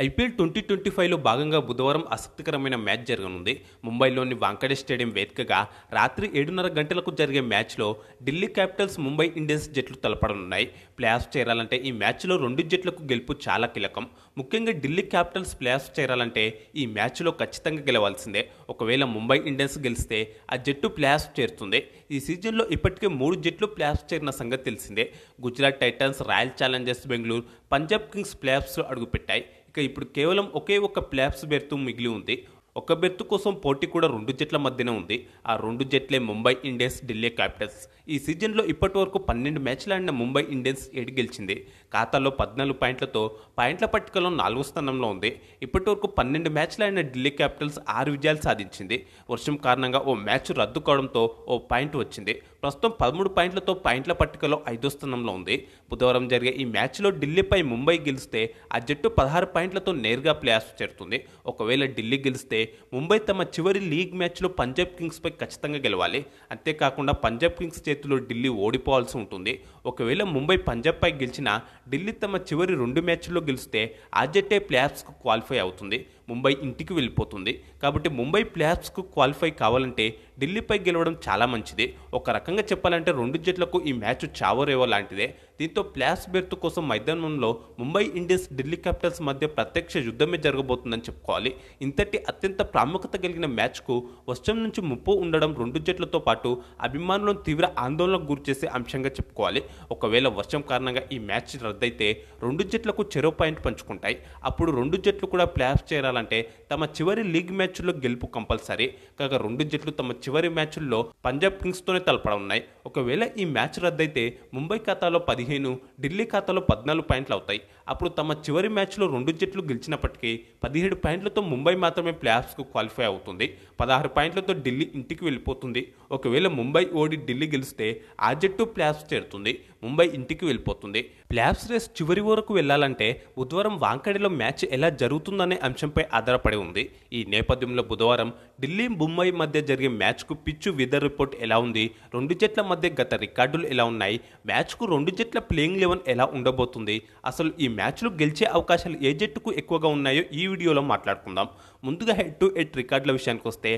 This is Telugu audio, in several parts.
ఐపీఎల్ 2025లో భాగంగా బుధవారం ఆసక్తికరమైన మ్యాచ్ జరగనుంది. ముంబైలోని వాంఖడే స్టేడియం వేదికగా రాత్రి 7:30 గంటలకు జరిగే మ్యాచ్లో ఢిల్లీ క్యాపిటల్స్, ముంబై ఇండియన్స్ జట్లు తలపడనున్నాయి. ప్లేఆఫ్స్ చేరాలంటే ఈ మ్యాచ్లో రెండు జట్లకు గెలుపు చాలా కీలకం. ముఖ్యంగా ఢిల్లీ క్యాపిటల్స్ ప్లేఆఫ్స్ చేరాలంటే ఈ మ్యాచ్లో ఖచ్చితంగా గెలవాల్సిందే. ఒకవేళ ముంబై ఇండియన్స్ గెలిస్తే ఆ జట్టు ప్లేఆఫ్స్ చేరుతుంది. ఈ సీజన్లో ఇప్పటికే 3 జట్లు ప్లేఆఫ్స్ చేరిన సంగతి తెలిసిందే. Gujarat Titans, Royal Challengers Bengaluru, Punjab Kings ప్లేఆఫ్స్లో అడుగుపెట్టాయి. ఇక ఇప్పుడు కేవలం ఒకే ఒక్క ప్లేఆఫ్స్ బెర్త్ మిగిలి ఉంది. ఒక బెర్త్ కోసం పోటీ కూడా రెండు జట్ల మధ్యనే ఉంది. ఆ రెండు జట్లే ముంబై ఇండియన్స్, ఢిల్లీ క్యాపిటల్స్. ఈ సీజన్లో ఇప్పటి వరకు 12 మ్యాచ్లు ఆడిన ముంబై ఇండియన్స్ 7 గెలిచింది. ఖాతాలో 14 పాయింట్లతో పాయింట్ల పట్టికలో 4వ స్థానంలో ఉంది. ఇప్పటి వరకు 12 మ్యాచ్లు ఆడిన ఢిల్లీ క్యాపిటల్స్ 6 విజయాలు సాధించింది. వర్షం కారణంగా ఓ మ్యాచ్ రద్దు కావడంతో ఓ పాయింట్ వచ్చింది. ప్రస్తుతం 13 పాయింట్లతో పాయింట్ల పట్టికలో 5వ స్థానంలో ఉంది. బుధవారం జరిగే ఈ మ్యాచ్లో ఢిల్లీపై ముంబై గెలిస్తే ఆ జట్టు 16 పాయింట్లతో నేరుగా ప్లేఆఫ్స్ చేరుతుంది. ఒకవేళ ఢిల్లీ గెలిస్తే ముంబై తమ చివరి లీగ్ మ్యాచ్లో పంజాబ్ కింగ్స్పై ఖచ్చితంగా గెలవాలి. అంతేకాకుండా పంజాబ్ కింగ్స్ చేతిలో ఢిల్లీ ఓడిపోవాల్సి ఉంటుంది. ఒకవేళ ముంబై పంజాబ్పై గెలిచినా ఢిల్లీ తమ చివరి 2 మ్యాచ్ల్లో గెలిస్తే ఆ జట్టే ప్లేఆఫ్స్కు క్వాలిఫై అవుతుంది. ముంబై ఇంటికి వెళ్ళిపోతుంది. కాబట్టి ముంబై ప్లేఆఫ్స్కు క్వాలిఫై కావాలంటే ఢిల్లీపై గెలవడం చాలా మంచిది. ఒక రకంగా చెప్పాలంటే రెండు జట్లకు ఈ మ్యాచ్ చావోరేవో లాంటిదే. దీంతో ప్లేఆఫ్స్ బెర్త్ కోసం మైదానంలో ముంబై ఇండియన్స్, ఢిల్లీ క్యాపిటల్స్ మధ్య ప్రత్యక్ష యుద్ధమే జరగబోతుందని చెప్పుకోవాలి. ఇంతటి అత్యంత ప్రాముఖ్యత కలిగిన మ్యాచ్కు వర్షం నుంచి ముప్పు ఉండడం రెండు జట్లతో పాటు అభిమానులను తీవ్ర ఆందోళనకు గురిచేసే అంశంగా చెప్పుకోవాలి. ఒకవేళ వర్షం కారణంగా ఈ మ్యాచ్ రద్దయితే రెండు జట్లకు చెరో పాయింట్ పంచుకుంటాయి. అప్పుడు రెండు జట్లు కూడా ప్లేఆఫ్స్ చేరాలంటే తమ చివరి లీగ్ మ్యాచ్ల్లో గెలుపు కంపల్సరీ. కాగా రెండు జట్లు తమ చివరి మ్యాచ్ల్లో పంజాబ్ కింగ్స్తోనే తలపడనున్నాయి. ఒకవేళ ఈ మ్యాచ్ రద్దయితే ముంబై ఖాతాలో 15, ఢిల్లీ ఖాతాలో 14 పాయింట్లు అవుతాయి. అప్పుడు తమ చివరి మ్యాచ్లో రెండు జట్లు గెలిచినప్పటికీ 17 పాయింట్లతో ముంబై మాత్రమే ప్లేఆఫ్స్కు క్వాలిఫై అవుతుంది. 16 పాయింట్లతో ఢిల్లీ ఇంటికి వెళ్ళిపోతుంది. ఒకవేళ ముంబై ఓడి ఢిల్లీ గెలిస్తే ఆ జట్టు ప్లేఆఫ్స్ చేరుతుంది. ముంబై ఇంటికి వెళ్ళిపోతుంది. ప్లేఆఫ్స్ రేస్ చివరి వరకు వెళ్లాలంటే బుధవారం వాంఖడేలో మ్యాచ్ ఎలా జరుగుతుందనే అంశంపై ఆధారపడి ఉంది. ఈ నేపథ్యంలో బుధవారం ఢిల్లీ, ముంబై మధ్య జరిగే మ్యాచ్కు పిచ్చు వెదర్ రిపోర్ట్ ఎలా ఉంది, రెండు జట్ల మధ్య గత రికార్డులు ఎలా ఉన్నాయి, మ్యాచ్కు రెండు జట్ల ప్లేయింగ్ 11 ఎలా ఉండబోతుంది, అసలు ఈ మ్యాచ్లో గెలిచే అవకాశాలు ఏ జట్టుకు ఎక్కువగా ఉన్నాయో ఈ వీడియోలో మాట్లాడుకుందాం. ముందుగా హెడ్ టు హెడ్ రికార్డుల విషయానికి వస్తే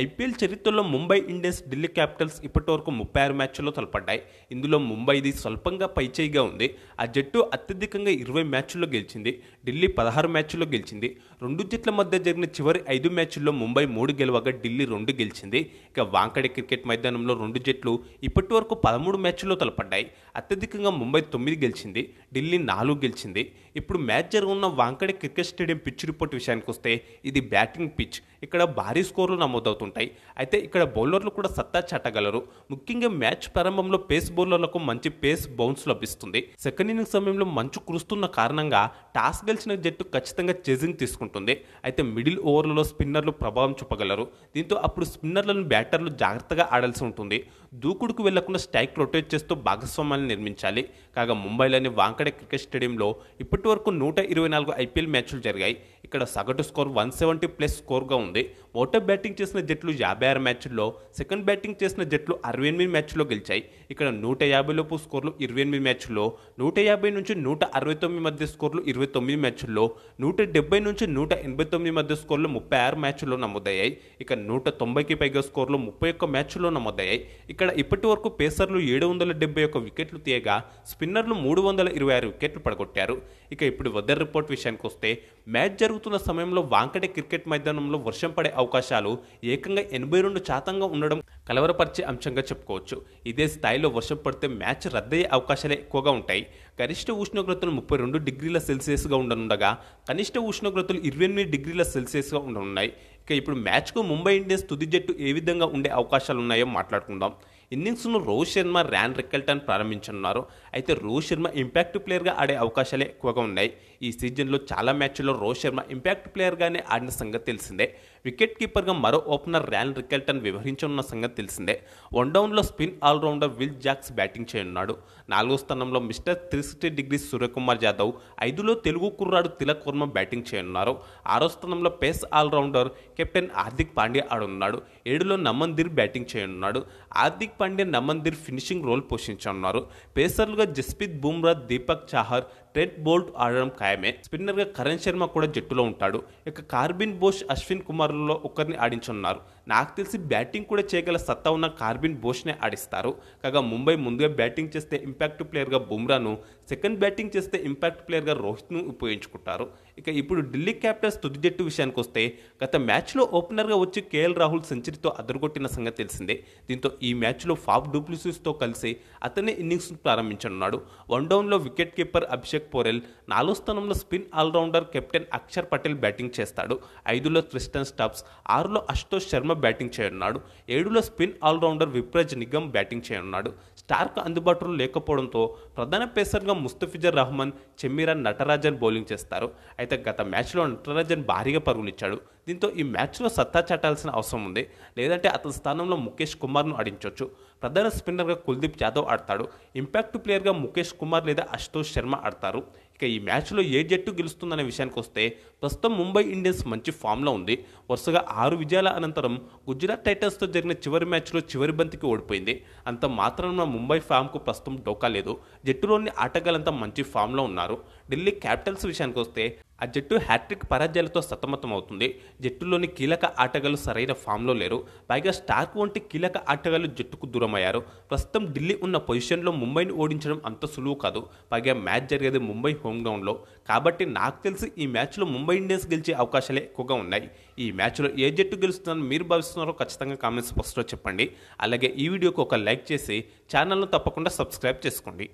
ఐపీఎల్ చరిత్రలో ముంబై ఇండియన్స్, ఢిల్లీ క్యాపిటల్స్ ఇప్పటివరకు 36 మ్యాచ్ల్లో తలపడ్డాయి. ఇందులో ముంబైది స్వల్పంగా పైచేయిగా ఉంది. ఆ జట్టు అత్యధికంగా 20 మ్యాచ్ల్లో గెలిచింది. ఢిల్లీ 16 మ్యాచ్ల్లో గెలిచింది. రెండు జట్ల మధ్య జరిగిన చివరి 5 మ్యాచ్ల్లో ముంబై 3 గెలవగా ఢిల్లీ 2 గెలిచింది. ఇక వాంఖడే క్రికెట్ మైదానంలో రెండు జట్లు ఇప్పటి వరకు 13 మ్యాచ్ల్లో తలపడ్డాయి. అత్యధికంగా ముంబై 9 గెలిచింది, ఢిల్లీ 4 గెలిచింది. ఇప్పుడు మ్యాచ్ జరుగుతున్న Wankhede cricket stadium pitch report విషయానికి వస్తే ఇది బ్యాటింగ్ పిచ్. ఇక్కడ భారీ స్కోర్లు నమోదవుతుంటాయి. అయితే ఇక్కడ బౌలర్లు కూడా సత్తా చాటగలరు. ముఖ్యంగా మ్యాచ్ ప్రారంభంలో పేస్ బౌలర్లకు మంచి పేస్ బౌన్స్ లభిస్తుంది. సెకండ్ ఇన్నింగ్స్ సమయంలో మంచు కురుస్తున్న కారణంగా టాస్ గెలిచిన జట్టు ఖచ్చితంగా చేజింగ్ తీసుకుంటుంది. అయితే మిడిల్ ఓవర్లలో స్పిన్నర్లు ప్రభావం చూపగలరు. దీంతో అప్పుడు స్పిన్నర్లను బ్యాటర్లు జాగ్రత్తగా ఆడాల్సి ఉంటుంది. దూకుడుకు వెళ్లకుండా స్ట్రైక్ రొటేట్ చేస్తూ భాగస్వామ్యాన్ని నిర్మించాలి. కాగా ముంబైలోని వాంఖడే క్రికెట్ స్టేడియంలో ఇప్పటి వరకు 124 ఐపీఎల్ మ్యాచ్లు జరిగాయి. ఇక్కడ సగటు స్కోర్ 170+ స్కోర్గా ఉంది. మొదట బ్యాటింగ్ చేసిన జట్లు 56 మ్యాచ్ల్లో, సెకండ్ బ్యాటింగ్ చేసిన జట్లు 68 మ్యాచ్ల్లో గెలిచాయి. ఇక్కడ 150 లోపు స్కోర్లు 28 మ్యాచ్ల్లో, 150 నుంచి 169 మధ్య స్కోర్లు 29 మ్యాచ్ల్లో, 170 నుంచి 189 మధ్య స్కోర్లు 36 మ్యాచ్ల్లో నమోదయ్యాయి. ఇక 190కి పైగా స్కోర్లు 31 మ్యాచ్ల్లో నమోదయ్యాయి. ఇక్కడ ఇప్పటి వరకు పేసర్లు 771 వికెట్లు తీయగా స్పిన్నర్లు 326 వికెట్లు పడగొట్టారు. ఇక ఇప్పుడు వెదర్ రిపోర్ట్ విషయానికి వస్తే మ్యాచ్ జరుగుతున్న సమయంలో వాంఖడే క్రికెట్ మైదానంలో వర్షం పడే అవకాశాలు ఏకంగా 82% ఉండడం కలవరపరిచే అంశంగా చెప్పుకోవచ్చు. ఇదే స్థాయిలో వర్షం పడితే మ్యాచ్ రద్దయ్యే అవకాశాలే ఎక్కువగా ఉంటాయి. గరిష్ట ఉష్ణోగ్రతలు 32 డిగ్రీల సెల్సియస్గా ఉండనుండగా కనిష్ట ఉష్ణోగ్రతలు 28 డిగ్రీల సెల్సియస్గా ఉండనున్నాయి. ఇక ఇప్పుడు మ్యాచ్కు ముంబై ఇండియన్స్ తుది జట్టు ఏ విధంగా ఉండే అవకాశాలు ఉన్నాయో మాట్లాడుకుందాం. ఇన్నింగ్స్ను రోహిత్ శర్మ, ర్యాన్ రికెల్టన్ ప్రారంభించనున్నారు. అయితే రోహిత్ శర్మ ఇంపాక్ట్ ప్లేయర్గా ఆడే అవకాశాలే ఎక్కువగా ఉన్నాయి. ఈ సీజన్లో చాలా మ్యాచ్ల్లో రోహిత్ శర్మ ఇంపాక్ట్ ప్లేయర్గానే ఆడిన సంగతి తెలిసిందే. వికెట్ కీపర్గా మరో ఓపెనర్ ర్యాన్ రికెల్టన్ వ్యవహరించనున్న సంగతి తెలిసిందే. వన్ డౌన్లో spin allrounder Will Jacks batting చేయనున్నాడు. 4వ స్థానంలో మిస్టర్ 360 డిగ్రీస్ సూర్యకుమార్ యాదవ్, 5లో తెలుగు కుర్రాడు తిలక్ వర్మ బ్యాటింగ్ చేయనున్నారు. 6వ స్థానంలో pace allrounder captain Hardik Pandya ఆడనున్నాడు. 7లో నమన్దీర్ బ్యాటింగ్ చేయనున్నాడు. హార్దిక్ పాండ్యా, నమన్దీర్ ఫినిషింగ్ రోల్ పోషించనున్నారు. పేసర్లుగా జస్ప్రీత్ బుమ్రా, దీపక్ చాహర్, ట్రెంట్ బోల్ట్ ఆడడం ఖాయమే. స్పిన్నర్గా కరణ్ శర్మ కూడా జట్టులో ఉంటాడు. ఇక కార్బిన్ బోష్, అశ్విన్ కుమార్లలో ఒకరిని ఆడించనున్నారు. నాకు తెలిసి బ్యాటింగ్ కూడా చేయగల సత్తా ఉన్న కార్బిన్ బోష్నే ఆడిస్తారు. కాగా ముంబై ముందుగా బ్యాటింగ్ చేస్తే ఇంపాక్ట్ ప్లేయర్గా బుమ్రాను, సెకండ్ బ్యాటింగ్ చేస్తే ఇంపాక్ట్ ప్లేయర్గా రోహిత్ను ఉపయోగించుకుంటారు. ఇక ఇప్పుడు ఢిల్లీ క్యాపిటల్స్ తుది జట్టు విషయానికి వస్తే గత మ్యాచ్లో ఓపెనర్గా వచ్చి కేఎల్ రాహుల్ సెంచరీతో అదరగొట్టిన సంగతి తెలిసిందే. దీంతో ఈ మ్యాచ్లో ఫాఫ్ డూప్లిసిస్తో కలిసి అతనే ఇన్నింగ్స్ ప్రారంభించనున్నాడు. వన్ డౌన్లో వికెట్ కీపర్ అభిషేక్ పోరెల్, 4వ స్థానంలో spin allrounder captain Axar Patel batting చేస్తాడు. 5లో క్రిస్టన్ స్టబ్స్, 6లో అశుతోష్ శర్మ బ్యాటింగ్ చేయనున్నాడు. 7లో spin allrounder Vipraj Nigam batting చేయనున్నాడు. స్టార్క్ అందుబాటులో లేకపోవడంతో ప్రధాన పేసర్గా ముస్తఫిజర్ రహమాన్, చెమ్మిరాన్, నటరాజన్ బౌలింగ్ చేస్తారు. అయితే గత మ్యాచ్లో నటరాజన్ భారీగా పరుగులిచ్చాడు. దీంతో ఈ మ్యాచ్లో సత్తా చాటాల్సిన అవసరం ఉంది. లేదంటే అతని స్థానంలో ముఖేష్ కుమార్ను ఆడించవచ్చు. ప్రధాన స్పిన్నర్గా కుల్దీప్ యాదవ్ ఆడతాడు. ఇంపాక్ట్ ప్లేయర్గా ముఖేష్ కుమార్ లేదా అశుతోష్ శర్మ ఆడతారు. ఇక ఈ మ్యాచ్లో ఏ జట్టు గెలుస్తుందనే విషయానికి వస్తే ప్రస్తుతం ముంబై ఇండియన్స్ మంచి ఫామ్లో ఉంది. వరుసగా 6 విజయాల అనంతరం గుజరాత్ టైటన్స్తో జరిగిన చివరి మ్యాచ్లో చివరి బంతికి ఓడిపోయింది. అంత మాత్రాన ముంబై ఫామ్కు ప్రస్తుతం డోకా లేదు. జట్టులోని ఆటగాళ్ళంతా మంచి ఫామ్లో ఉన్నారు. ఢిల్లీ క్యాపిటల్స్ విషయానికి వస్తే ఆ జట్టు హ్యాట్రిక్ పరాజయాలతో సతమతం అవుతుంది. జట్టులోని కీలక ఆటగాళ్లు సరైన ఫామ్లో లేరు. పైగా స్టార్క్ వంటి కీలక ఆటగాళ్లు జట్టుకు దూరమయ్యారు. ప్రస్తుతం ఢిల్లీ ఉన్న పొజిషన్లో ముంబైని ఓడించడం అంత సులువు కాదు. పైగా మ్యాచ్ జరిగేది ముంబై హోమ్ గ్రౌండ్లో. కాబట్టి నాకు తెలిసి ఈ మ్యాచ్లో ముంబై ఇండియన్స్ గెలిచే అవకాశాలే ఎక్కువగా ఉన్నాయి. ఈ మ్యాచ్లో ఏ జట్టు గెలుస్తుందని మీరు భావిస్తున్నారో ఖచ్చితంగా కామెంట్స్ బాక్స్లో చెప్పండి. అలాగే ఈ వీడియోకి ఒక లైక్ చేసి ఛానల్ను తప్పకుండా సబ్స్క్రైబ్ చేసుకోండి.